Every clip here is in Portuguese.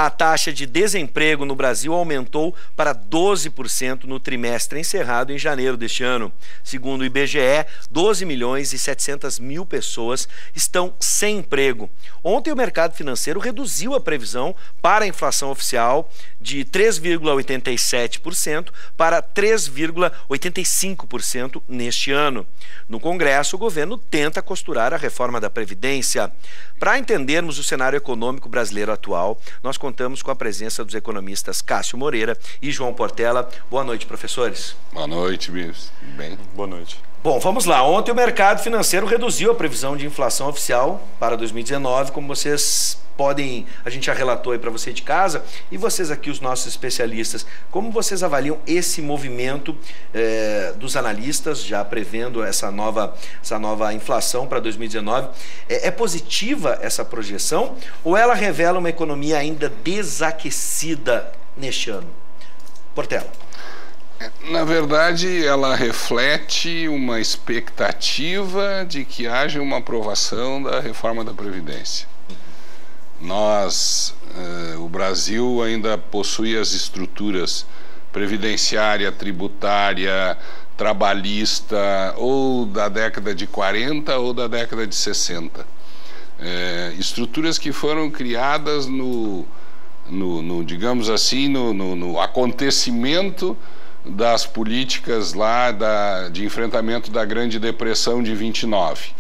A taxa de desemprego no Brasil aumentou para 12% no trimestre encerrado em janeiro deste ano. Segundo o IBGE, 12.700.000 pessoas estão sem emprego. Ontem o mercado financeiro reduziu a previsão para a inflação oficial de 3,87% para 3,85% neste ano. No Congresso, o governo tenta costurar a reforma da Previdência. Para entendermos o cenário econômico brasileiro atual, nós contamos com a presença dos economistas Cássio Moreira e João Portela. Boa noite, professores. Boa noite, Bis. Bem? Boa noite. Bom, vamos lá. Ontem o mercado financeiro reduziu a previsão de inflação oficial para 2019, como vocês podem, a gente já relatou aí para você de casa, e vocês aqui, os nossos especialistas, como vocês avaliam esse movimento dos analistas, já prevendo essa nova inflação para 2019? É positiva essa projeção ou ela revela uma economia ainda desaquecida neste ano? Portela. Na verdade, ela reflete uma expectativa de que haja uma aprovação da reforma da Previdência. O Brasil ainda possui as estruturas previdenciária, tributária, trabalhista, ou da década de 40 ou da década de 60. Estruturas que foram criadas digamos assim, no acontecimento das políticas lá de enfrentamento da Grande Depressão de 29.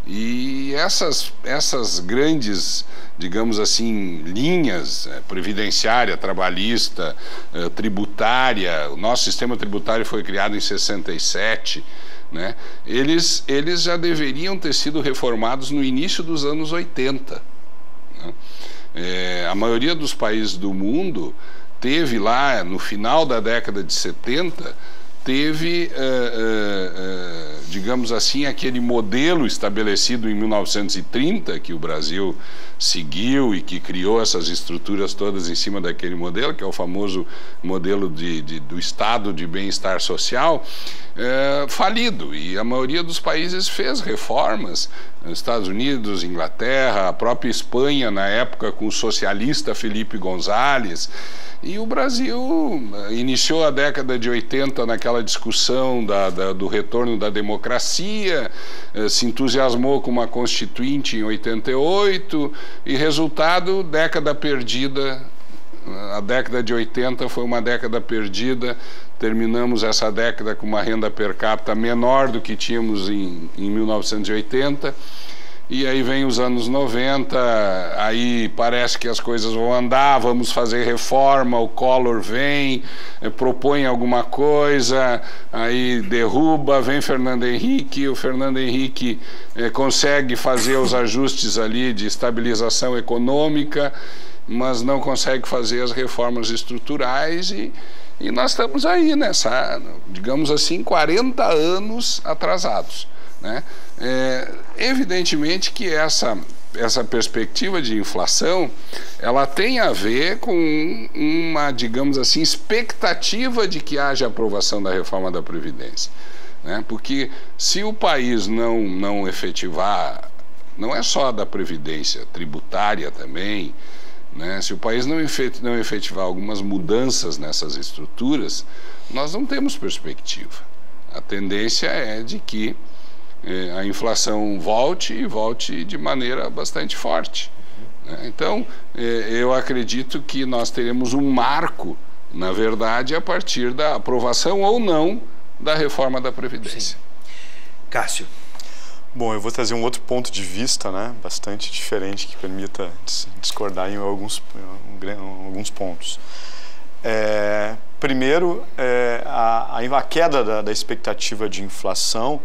E essas grandes, digamos assim, linhas, previdenciária, trabalhista, tributária, o nosso sistema tributário foi criado em 67, né? Eles já deveriam ter sido reformados no início dos anos 80. Né? A maioria dos países do mundo teve lá, no final da década de 70, teve, digamos assim, aquele modelo estabelecido em 1930, que o Brasil seguiu e que criou essas estruturas todas em cima daquele modelo, que é o famoso modelo do Estado de bem-estar social, falido. E a maioria dos países fez reformas, Estados Unidos, Inglaterra, a própria Espanha, na época, com o socialista Felipe González. E o Brasil iniciou a década de 80 naquela discussão do retorno da democracia, se entusiasmou com uma Constituinte em 88 e, resultado, década perdida. A década de 80 foi uma década perdida, terminamos essa década com uma renda per capita menor do que tínhamos em 1980. E aí vem os anos 90, aí parece que as coisas vão andar, vamos fazer reforma, o Collor vem, propõe alguma coisa, aí derruba, vem Fernando Henrique, o Fernando Henrique consegue fazer os ajustes ali de estabilização econômica, mas não consegue fazer as reformas estruturais e nós estamos aí nessa, digamos assim, 40 anos atrasados, né? Evidentemente que essa perspectiva de inflação, ela tem a ver com uma, digamos assim, expectativa de que haja aprovação da reforma da Previdência, né? Porque se o país não efetivar, não é só da Previdência, tributária também, né? Se o país não efetivar algumas mudanças nessas estruturas, nós não temos perspectiva. A tendência é de que a inflação volte de maneira bastante forte. Então, eu acredito que nós teremos um marco, na verdade, a partir da aprovação ou não da reforma da Previdência. Sim. Cássio. Bom, eu vou trazer um outro ponto de vista, né, bastante diferente, que permita discordar em alguns pontos. Primeiro, a queda da expectativa de inflação,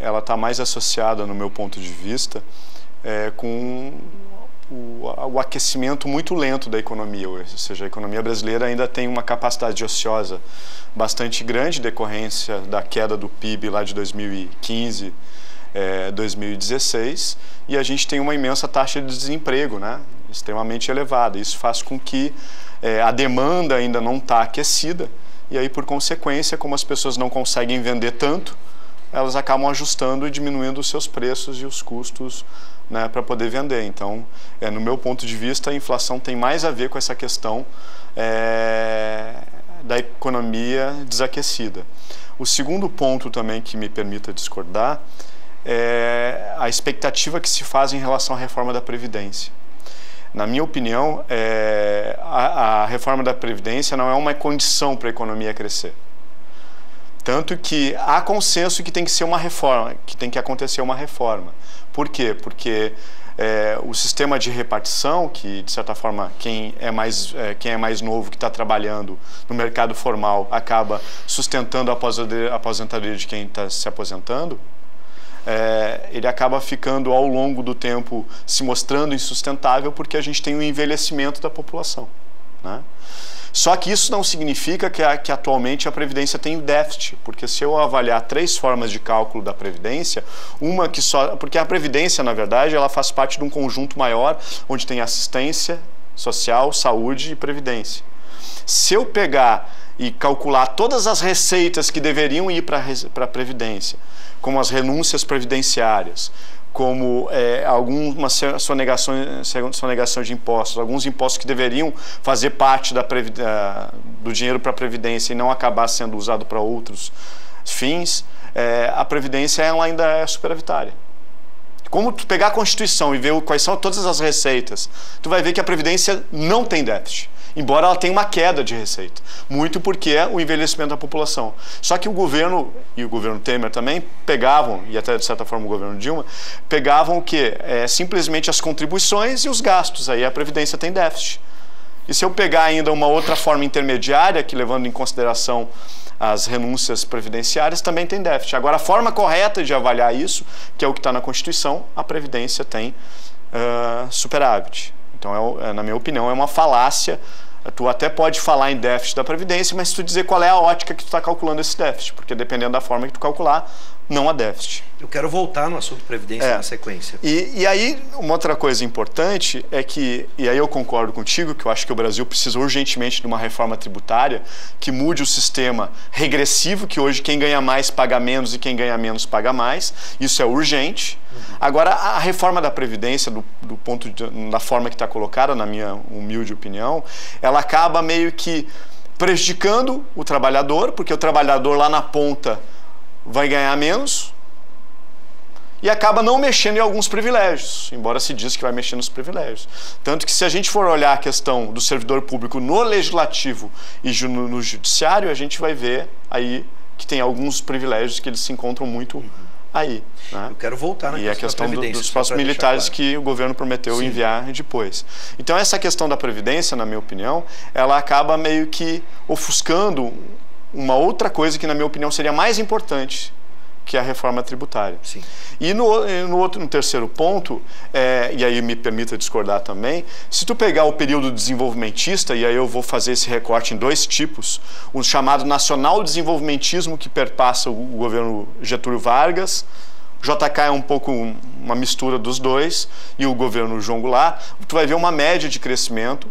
ela está mais associada, no meu ponto de vista, com o aquecimento muito lento da economia, ou seja, a economia brasileira ainda tem uma capacidade ociosa bastante grande, decorrência da queda do PIB lá de 2015, 2016, e a gente tem uma imensa taxa de desemprego, né, extremamente elevada. Isso faz com que a demanda ainda não está aquecida, e aí, por consequência, como as pessoas não conseguem vender tanto, elas acabam ajustando e diminuindo os seus preços e os custos, né, para poder vender. Então, no meu ponto de vista, a inflação tem mais a ver com essa questão da economia desaquecida. O segundo ponto também que me permita discordar é a expectativa que se faz em relação à reforma da Previdência. Na minha opinião, a reforma da Previdência não é uma condição para a economia crescer. Tanto que há consenso que tem que ser uma reforma, que tem que acontecer uma reforma. Por quê? Porque o sistema de repartição, que de certa forma quem é mais novo, que está trabalhando no mercado formal, acaba sustentando a aposentadoria de quem está se aposentando, ele acaba ficando ao longo do tempo se mostrando insustentável porque a gente tem um envelhecimento da população, né? Só que isso não significa que atualmente a Previdência tem déficit, porque se eu avaliar 3 formas de cálculo da Previdência, porque a Previdência, na verdade, ela faz parte de um conjunto maior, onde tem assistência social, saúde e Previdência. Se eu pegar e calcular todas as receitas que deveriam ir para a Previdência, como as renúncias previdenciárias, como alguma sonegação de impostos, alguns impostos que deveriam fazer parte do dinheiro para a Previdência e não acabar sendo usado para outros fins, a Previdência ela ainda é superavitária. Como tu pegar a Constituição e ver quais são todas as receitas, tu vai ver que a Previdência não tem déficit, embora ela tenha uma queda de receita, muito porque é o envelhecimento da população. Só que o governo, e o governo Temer também, pegavam, e até de certa forma o governo Dilma, pegavam o quê? Simplesmente as contribuições e os gastos, aí a Previdência tem déficit. E se eu pegar ainda uma outra forma intermediária, que levando em consideração as renúncias previdenciárias, também tem déficit. Agora, a forma correta de avaliar isso, que é o que está na Constituição, a Previdência tem superávit. Então, na minha opinião, é uma falácia. Tu até pode falar em déficit da Previdência, mas se tu dizer qual é a ótica que tu está calculando esse déficit, porque dependendo da forma que tu calcular, não há déficit. Eu quero voltar no assunto Previdência na sequência. E aí, uma outra coisa importante é que, e aí eu concordo contigo, que eu acho que o Brasil precisa urgentemente de uma reforma tributária que mude o sistema regressivo, que hoje quem ganha mais paga menos e quem ganha menos paga mais. Isso é urgente. Agora, a reforma da Previdência, da forma que está colocada, na minha humilde opinião, ela acaba meio que prejudicando o trabalhador, porque o trabalhador lá na ponta vai ganhar menos e acaba não mexendo em alguns privilégios, embora se diz que vai mexer nos privilégios. Tanto que se a gente for olhar a questão do servidor público no legislativo e no judiciário, a gente vai ver aí que tem alguns privilégios que eles se encontram muito aí, né? Eu quero voltar na e a questão dos postos militares que o governo prometeu enviar depois. Então essa questão da Previdência, na minha opinião, ela acaba meio que ofuscando uma outra coisa que, na minha opinião, seria mais importante, que é a reforma tributária. Sim. E no terceiro ponto, e aí me permita discordar também, se tu pegar o período desenvolvimentista, e aí eu vou fazer esse recorte em 2 tipos, o chamado nacional desenvolvimentismo, que perpassa o governo Getúlio Vargas, JK é um pouco uma mistura dos dois, e o governo João Goulart, tu vai ver uma média de crescimento.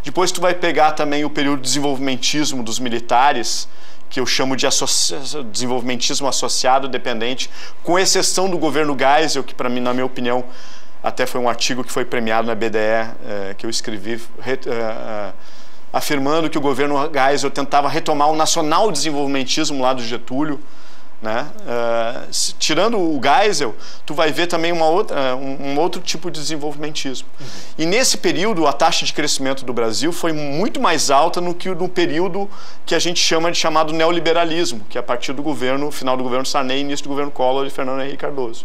Depois tu vai pegar também o período de desenvolvimentismo dos militares, que eu chamo de desenvolvimentismo associado dependente, com exceção do governo Geisel, que para mim, na minha opinião, até foi um artigo que foi premiado na BDE, que eu escrevi, afirmando que o governo Geisel tentava retomar o nacional desenvolvimentismo lá do Getúlio, né? Tirando o Geisel, tu vai ver também um outro tipo de desenvolvimentismo. E nesse período, a taxa de crescimento do Brasil foi muito mais alta do que no período que a gente chama de chamado neoliberalismo, que é a partir do final do governo Sarney, início do governo Collor e Fernando Henrique Cardoso.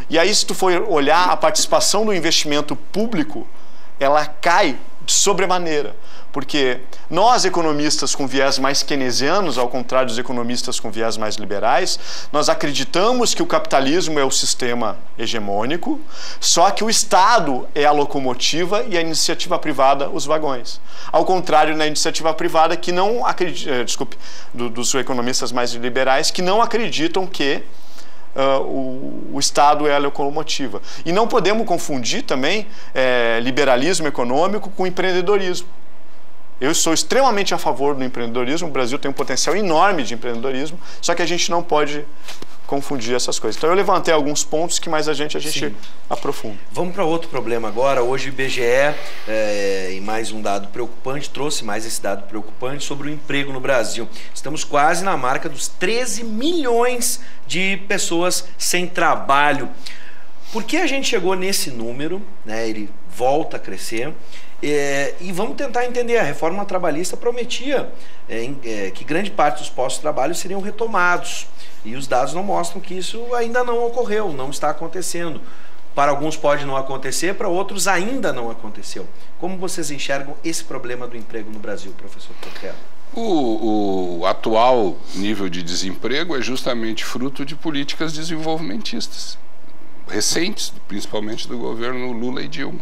E aí, se tu for olhar a participação do investimento público, ela cai de sobremaneira. Porque nós, economistas com viés mais keynesianos, ao contrário dos economistas com viés mais liberais, nós acreditamos que o capitalismo é o sistema hegemônico, só que o Estado é a locomotiva e a iniciativa privada os vagões. Ao contrário, na iniciativa privada, que não acredita, dos economistas mais liberais, que não acreditam que o Estado é a locomotiva. E não podemos confundir também liberalismo econômico com empreendedorismo. Eu sou extremamente a favor do empreendedorismo, o Brasil tem um potencial enorme de empreendedorismo, só que a gente não pode confundir essas coisas. Então eu levantei alguns pontos que mais a gente Sim. aprofunda. Vamos para outro problema agora. Hoje o IBGE, em mais um dado preocupante, trouxe mais esse dado preocupante sobre o emprego no Brasil. Estamos quase na marca dos 13 milhões de pessoas sem trabalho. Por que a gente chegou nesse número, né? Ele volta a crescer. E vamos tentar entender, a reforma trabalhista prometia que grande parte dos postos de trabalho seriam retomados, e os dados não mostram que isso ainda não ocorreu, não está acontecendo. Para alguns pode não acontecer, para outros ainda não aconteceu. Como vocês enxergam esse problema do emprego no Brasil, professor Portela? O atual nível de desemprego é justamente fruto de políticas desenvolvimentistas recentes, principalmente do governo Lula e Dilma,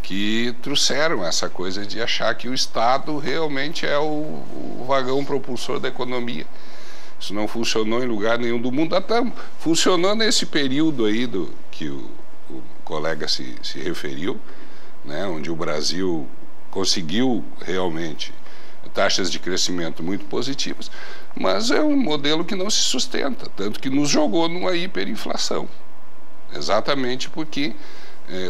que trouxeram essa coisa de achar que o Estado realmente é o vagão propulsor da economia. Isso não funcionou em lugar nenhum do mundo, até funcionou nesse período aí que o colega se referiu, né, onde o Brasil conseguiu realmente taxas de crescimento muito positivas, mas é um modelo que não se sustenta, tanto que nos jogou numa hiperinflação, exatamente porque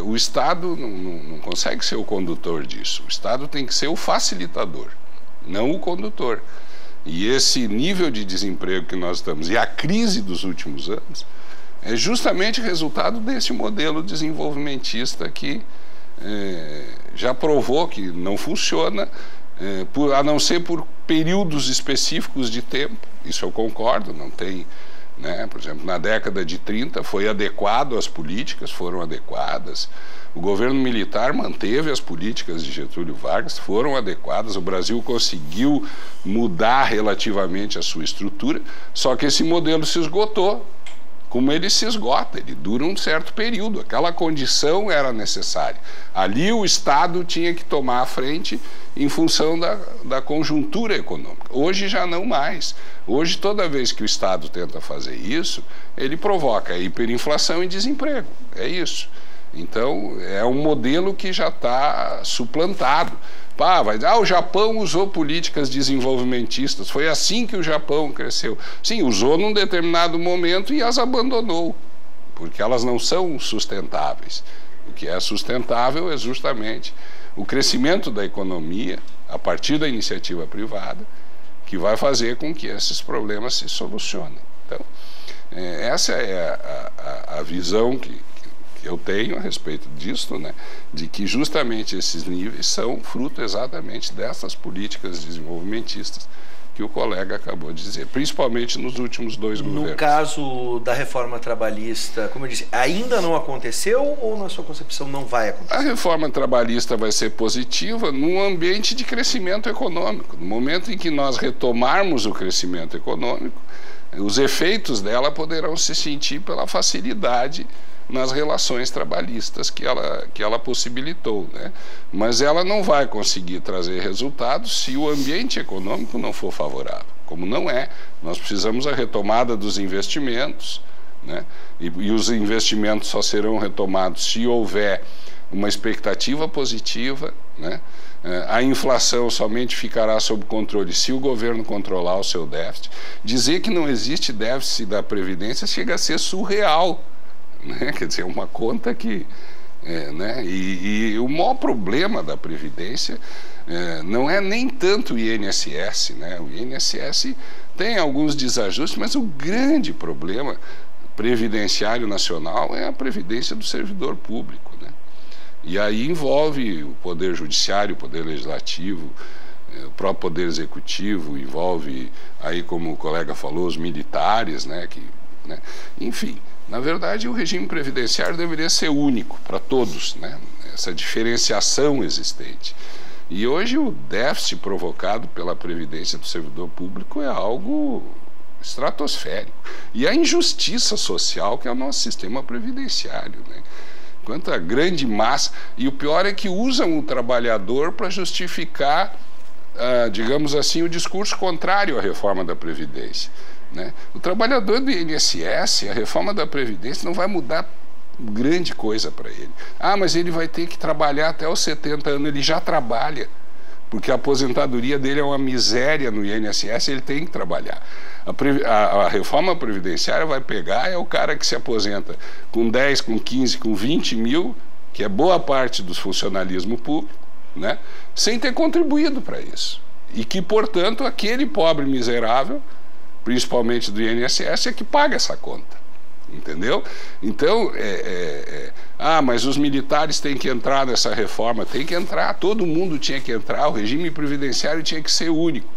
o Estado não consegue ser o condutor disso. O Estado tem que ser o facilitador, não o condutor. E esse nível de desemprego que nós estamos, e a crise dos últimos anos, é justamente resultado desse modelo desenvolvimentista que já provou que não funciona, a não ser por períodos específicos de tempo. Isso eu concordo, não tem... Né? Por exemplo, na década de 30 foi adequado, as políticas foram adequadas, o governo militar manteve as políticas de Getúlio Vargas, foram adequadas, o Brasil conseguiu mudar relativamente a sua estrutura, só que esse modelo se esgotou. Como ele se esgota, ele dura um certo período, aquela condição era necessária. Ali o Estado tinha que tomar a frente em função da conjuntura econômica. Hoje já não mais. Hoje, toda vez que o Estado tenta fazer isso, ele provoca hiperinflação e desemprego. É isso. Então, é um modelo que já está suplantado. O Japão usou políticas desenvolvimentistas, foi assim que o Japão cresceu. Sim, usou num determinado momento e as abandonou, porque elas não são sustentáveis. O que é sustentável é justamente o crescimento da economia, a partir da iniciativa privada, que vai fazer com que esses problemas se solucionem. Então, essa é a visão que eu tenho a respeito disso, né, de que justamente esses níveis são fruto exatamente dessas políticas desenvolvimentistas que o colega acabou de dizer, principalmente nos últimos 2 governos. No caso da reforma trabalhista, como eu disse, ainda não aconteceu ou na sua concepção não vai acontecer? A reforma trabalhista vai ser positiva num ambiente de crescimento econômico. No momento em que nós retomarmos o crescimento econômico, os efeitos dela poderão se sentir pela facilidade nas relações trabalhistas que ela possibilitou, né? Mas ela não vai conseguir trazer resultados se o ambiente econômico não for favorável, como não é. Nós precisamos da retomada dos investimentos, né? E os investimentos só serão retomados se houver uma expectativa positiva, né? A inflação somente ficará sob controle se o governo controlar o seu déficit. Dizer que não existe déficit da Previdência chega a ser surreal, né? Quer dizer, uma conta que... né? E o maior problema da Previdência não é nem tanto o INSS, né? O INSS tem alguns desajustes, mas o grande problema previdenciário nacional é a previdência do servidor público, né? E aí envolve o Poder Judiciário, o Poder Legislativo, o próprio Poder Executivo, envolve aí, como o colega falou, os militares, né? Enfim, na verdade o regime previdenciário deveria ser único para todos, né? Essa diferenciação existente. E hoje o déficit provocado pela previdência do servidor público é algo estratosférico. E a injustiça social que é o nosso sistema previdenciário, né? Quanta grande massa. E o pior é que usam o trabalhador para justificar, digamos assim, o discurso contrário à reforma da Previdência, né? O trabalhador do INSS, a reforma da Previdência não vai mudar grande coisa para ele. Mas ele vai ter que trabalhar até os 70 anos, ele já trabalha. porque a aposentadoria dele é uma miséria no INSS, ele tem que trabalhar. A reforma previdenciária vai pegar é o cara que se aposenta com 10, com 15, com 20 mil, que é boa parte do funcionalismo público, né, sem ter contribuído para isso. E que, portanto, aquele pobre miserável, principalmente do INSS, é que paga essa conta. Entendeu? Então, mas os militares têm que entrar nessa reforma. Tem que entrar, todo mundo tinha que entrar, o regime previdenciário tinha que ser único.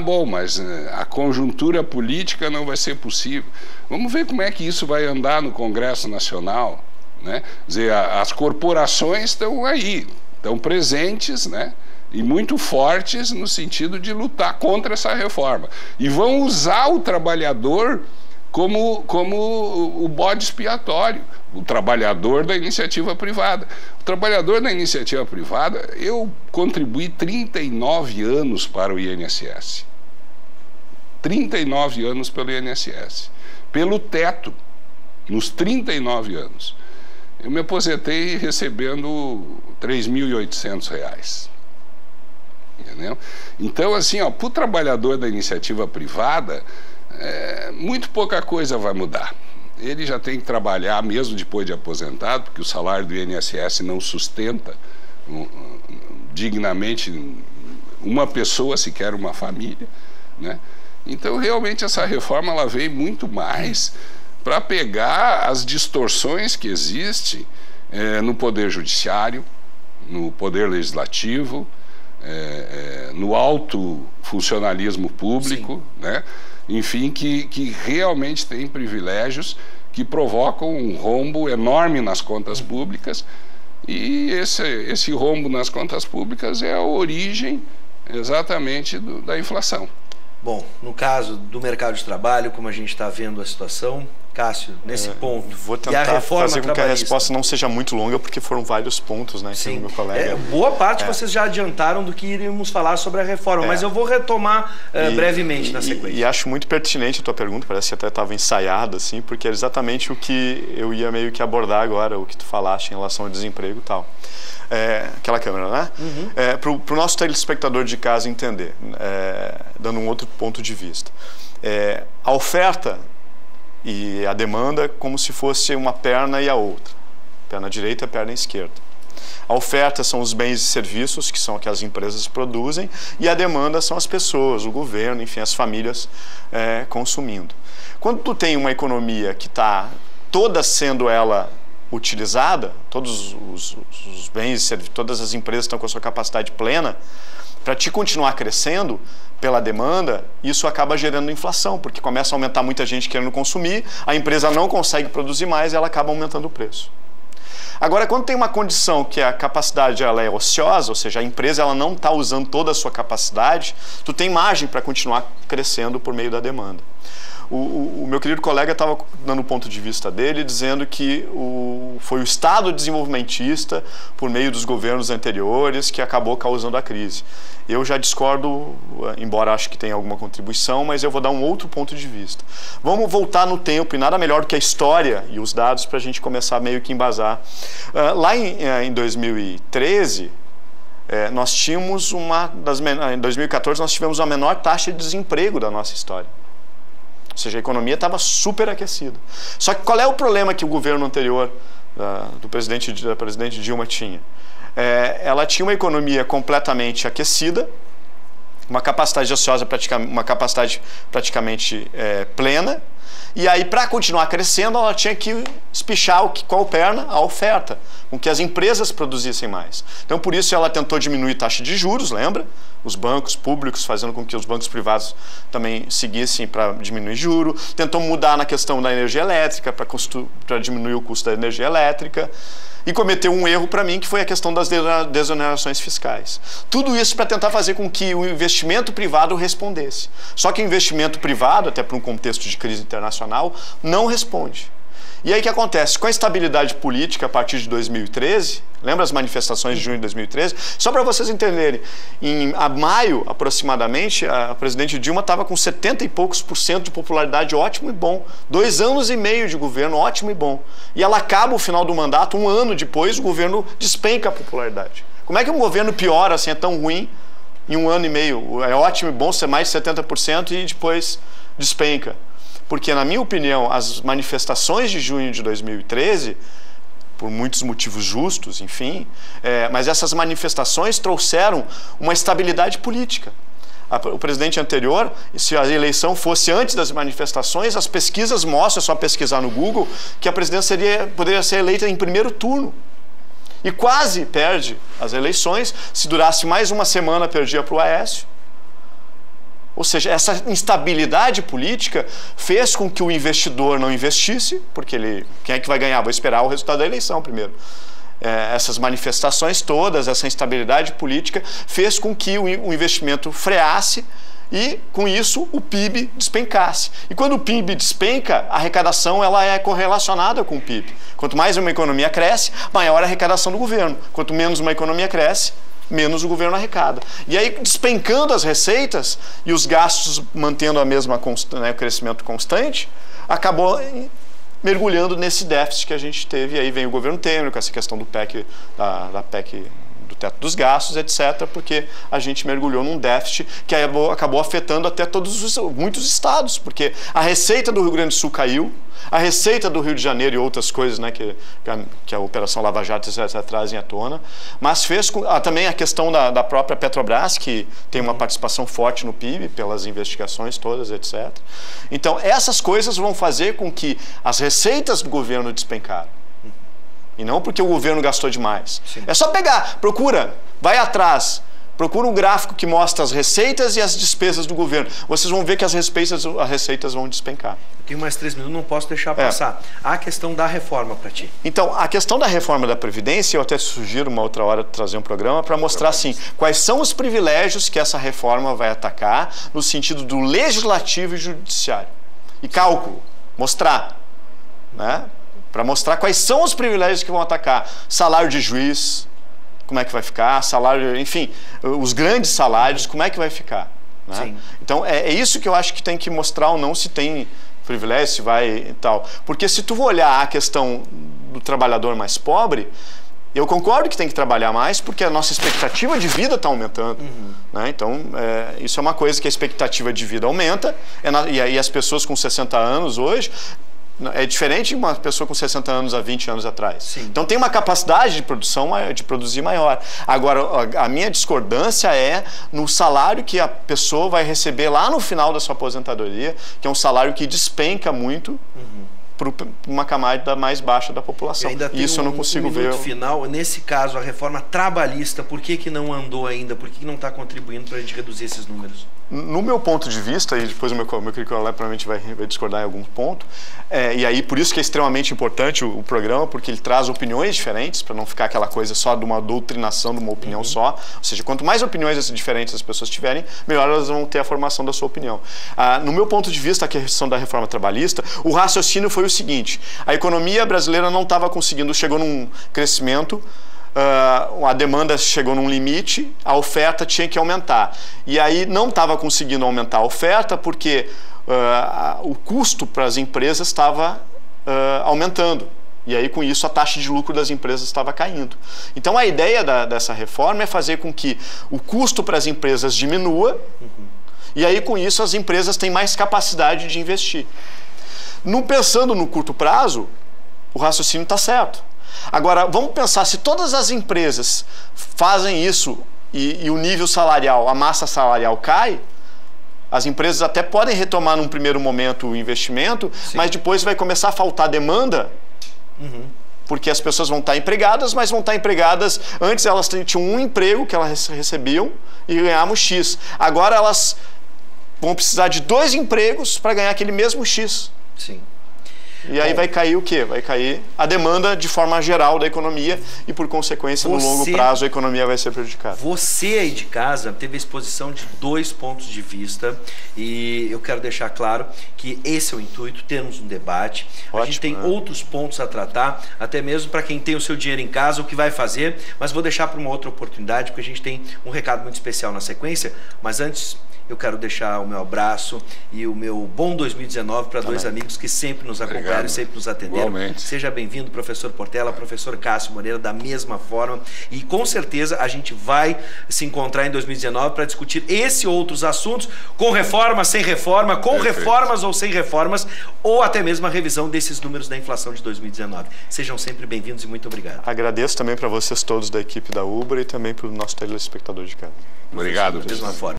Bom, mas a conjuntura política não vai ser possível. Vamos ver como é que isso vai andar no Congresso Nacional, né? Quer dizer, as corporações estão aí, estão presentes, né? E muito fortes no sentido de lutar contra essa reforma. E vão usar o trabalhador como o bode expiatório, o trabalhador da iniciativa privada. O trabalhador da iniciativa privada, eu contribuí 39 anos para o INSS. 39 anos pelo INSS. Pelo teto, nos 39 anos. Eu me aposentei recebendo R$ 3.800. Entendeu? Então, assim, para o trabalhador da iniciativa privada, muito pouca coisa vai mudar. Ele já tem que trabalhar mesmo depois de aposentado, porque o salário do INSS não sustenta dignamente uma pessoa, sequer uma família, né? Então, realmente, essa reforma ela veio muito mais para pegar as distorções que existem no Poder Judiciário, no Poder Legislativo, no alto funcionalismo público, né? Enfim, que realmente tem privilégios que provocam um rombo enorme nas contas públicas, e esse rombo nas contas públicas é a origem exatamente da inflação. Bom, no caso do mercado de trabalho, como a gente está vendo a situação, Cássio, nesse ponto, vou tentar fazer com que a resposta não seja muito longa, porque foram vários pontos, né, que o meu colega... boa parte vocês já adiantaram do que iríamos falar sobre a reforma, mas eu vou retomar brevemente na sequência. E acho muito pertinente a tua pergunta, parece que até estava ensaiada, assim, porque é exatamente o que eu ia meio que abordar agora, o que tu falaste em relação ao desemprego e tal. Aquela câmera, né? Para o nosso telespectador de casa entender, dando um outro ponto de vista. A oferta e a demanda como se fosse uma perna e a outra. Perna direita e perna esquerda. A oferta são os bens e serviços, que são o que as empresas produzem, e a demanda são as pessoas, o governo, enfim, as famílias consumindo. Quando tu tem uma economia que está toda sendo ela utilizada, todos os bens e serviços, todas as empresas estão com a sua capacidade plena, para te continuar crescendo pela demanda, isso acaba gerando inflação, porque começa a aumentar muita gente querendo consumir, a empresa não consegue produzir mais e ela acaba aumentando o preço. Agora, quando tem uma condição que a capacidade ela é ociosa, ou seja, a empresa ela não está usando toda a sua capacidade, tu tem margem para continuar crescendo por meio da demanda. O meu querido colega estava dando o ponto de vista dele, dizendo que foi o Estado desenvolvimentista, por meio dos governos anteriores, que acabou causando a crise. Eu já discordo, embora acho que tenha alguma contribuição, mas eu vou dar um outro ponto de vista. Vamos voltar no tempo, e nada melhor do que a história e os dados para a gente começar meio que embasar. Lá em 2013, nós tínhamos em 2014, nós tivemos a menor taxa de desemprego da nossa história. Ou seja, a economia estava super aquecida. Só que qual é o problema que o governo anterior da presidente Dilma tinha? Ela tinha uma economia completamente aquecida, uma capacidade ociosa, uma capacidade praticamente plena, e aí, para continuar crescendo, ela tinha que espichar qual perna? A oferta, com que as empresas produzissem mais. Então, por isso, ela tentou diminuir a taxa de juros, lembra? Os bancos públicos fazendo com que os bancos privados também seguissem para diminuir juro. Tentou mudar na questão da energia elétrica, para diminuir o custo da energia elétrica. E cometeu um erro para mim, que foi a questão das desonerações fiscais. Tudo isso para tentar fazer com que o investimento privado respondesse. Só que o investimento privado, até para um contexto de crise internacional, não responde. E aí o que acontece? Com a estabilidade política a partir de 2013, lembra as manifestações de junho de 2013? Só para vocês entenderem, em maio, aproximadamente, a presidente Dilma estava com 70 e poucos % de popularidade, ótimo e bom. 2 anos e meio de governo, ótimo e bom. E ela acaba o final do mandato, 1 ano depois, o governo despenca a popularidade. Como é que um governo pior, assim, é tão ruim, em 1 ano e meio. É ótimo e bom ser mais de 70% e depois despenca. Porque, na minha opinião, as manifestações de junho de 2013, por muitos motivos justos, enfim, mas essas manifestações trouxeram uma estabilidade política. O presidente anterior, se a eleição fosse antes das manifestações, as pesquisas mostram, é só pesquisar no Google, que a presidência poderia ser eleita em primeiro turno. E quase perde as eleições. Se durasse mais uma semana, perdia para o Aécio. Ou seja, essa instabilidade política fez com que o investidor não investisse, porque quem é que vai ganhar? Vou esperar o resultado da eleição primeiro. Essas manifestações todas, essa instabilidade política, fez com que o investimento freasse e, com isso, o PIB despencasse. E quando o PIB despenca, a arrecadação ela é correlacionada com o PIB. Quanto mais uma economia cresce, maior a arrecadação do governo. Quanto menos uma economia cresce, menos o governo arrecada. E aí, despencando as receitas e os gastos mantendo a mesma o crescimento constante, acabou mergulhando nesse déficit que a gente teve. E aí vem o governo Temer com essa questão do PEC, da PEC do teto dos gastos, etc., porque a gente mergulhou num déficit que acabou afetando até muitos estados, porque a receita do Rio Grande do Sul caiu, a receita do Rio de Janeiro e outras coisas, né, que a Operação Lava Jato trazem à tona, mas fez também a questão da própria Petrobras, que tem uma participação forte no PIB, pelas investigações todas, etc. Então, essas coisas vão fazer com que as receitas do governo despencaram. E não porque o governo gastou demais. Sim. É só pegar, vai atrás, procura um gráfico que mostra as receitas e as despesas do governo. Vocês vão ver que as receitas vão despencar. Eu tenho mais 3 minutos, não posso deixar passar. A questão da reforma para ti. Então, a questão da reforma da Previdência, eu até sugiro uma outra hora trazer um programa para mostrar, assim, quais são os privilégios que essa reforma vai atacar no sentido do legislativo e judiciário. E cálculo, mostrar, né? Para mostrar quais são os privilégios que vão atacar. Salário de juiz, como é que vai ficar? Salário, enfim, os grandes salários, como é que vai ficar? Né? Sim. Então, é isso que eu acho que tem que mostrar ou não se tem privilégio, se vai e tal. Porque se tu for olhar a questão do trabalhador mais pobre, eu concordo que tem que trabalhar mais porque a nossa expectativa de vida está aumentando. Né? Então, isso é uma coisa que a expectativa de vida aumenta, e aí as pessoas com 60 anos hoje... É diferente de uma pessoa com 60 anos há 20 anos atrás. Sim. Então tem uma capacidade de produção, de produzir maior. Agora, a minha discordância é no salário que a pessoa vai receber lá no final da sua aposentadoria, que é um salário que despenca muito para uma camada mais baixa da população. E isso eu não consigo ver. Final, nesse caso, a reforma trabalhista, por que não andou ainda? Por que não está contribuindo para a gente reduzir esses números? No meu ponto de vista, e depois o meu querido colega provavelmente vai discordar em algum ponto, e aí por isso que é extremamente importante o programa, porque ele traz opiniões diferentes, para não ficar aquela coisa só de uma doutrinação, de uma opinião só. Ou seja, quanto mais opiniões diferentes as pessoas tiverem, melhor elas vão ter a formação da sua opinião. No meu ponto de vista, a questão da reforma trabalhista, o raciocínio foi o seguinte: a economia brasileira não estava conseguindo, chegou num crescimento, a demanda chegou num limite, a oferta tinha que aumentar. E aí não estava conseguindo aumentar a oferta porque o custo para as empresas estava aumentando. E aí, com isso, a taxa de lucro das empresas estava caindo. Então, a ideia dessa reforma é fazer com que o custo para as empresas diminua, e aí, com isso, as empresas têm mais capacidade de investir. Pensando no curto prazo, o raciocínio está certo. Agora, vamos pensar, se todas as empresas fazem isso e o nível salarial, a massa salarial cai, as empresas até podem retomar num primeiro momento o investimento, mas depois vai começar a faltar demanda, porque as pessoas vão estar empregadas, mas vão estar empregadas, antes elas tinham um emprego que elas recebiam e ganhavam X. Agora elas vão precisar de 2 empregos para ganhar aquele mesmo X. Sim. E aí vai cair o quê? Vai cair a demanda de forma geral da economia e, por consequência, no longo prazo, a economia vai ser prejudicada. Você aí de casa teve a exposição de 2 pontos de vista e eu quero deixar claro que esse é o intuito, termos um debate. Ótimo, a gente tem outros pontos a tratar, até mesmo para quem tem o seu dinheiro em casa, o que vai fazer, mas vou deixar para uma outra oportunidade, porque a gente tem um recado muito especial na sequência. Mas antes, eu quero deixar o meu abraço e o meu bom 2019 para dois amigos que sempre nos acompanharam e sempre nos atenderam. Igualmente. Seja bem-vindo, professor Portela, professor Cássio Moreira, da mesma forma. E com certeza a gente vai se encontrar em 2019 para discutir esse e outros assuntos, com reforma, sem reforma, com reformas ou sem reformas, ou até mesmo a revisão desses números da inflação de 2019. Sejam sempre bem-vindos e muito obrigado. Agradeço também para vocês todos da equipe da Ubra e também para o nosso telespectador de casa. Obrigado. Da mesma forma.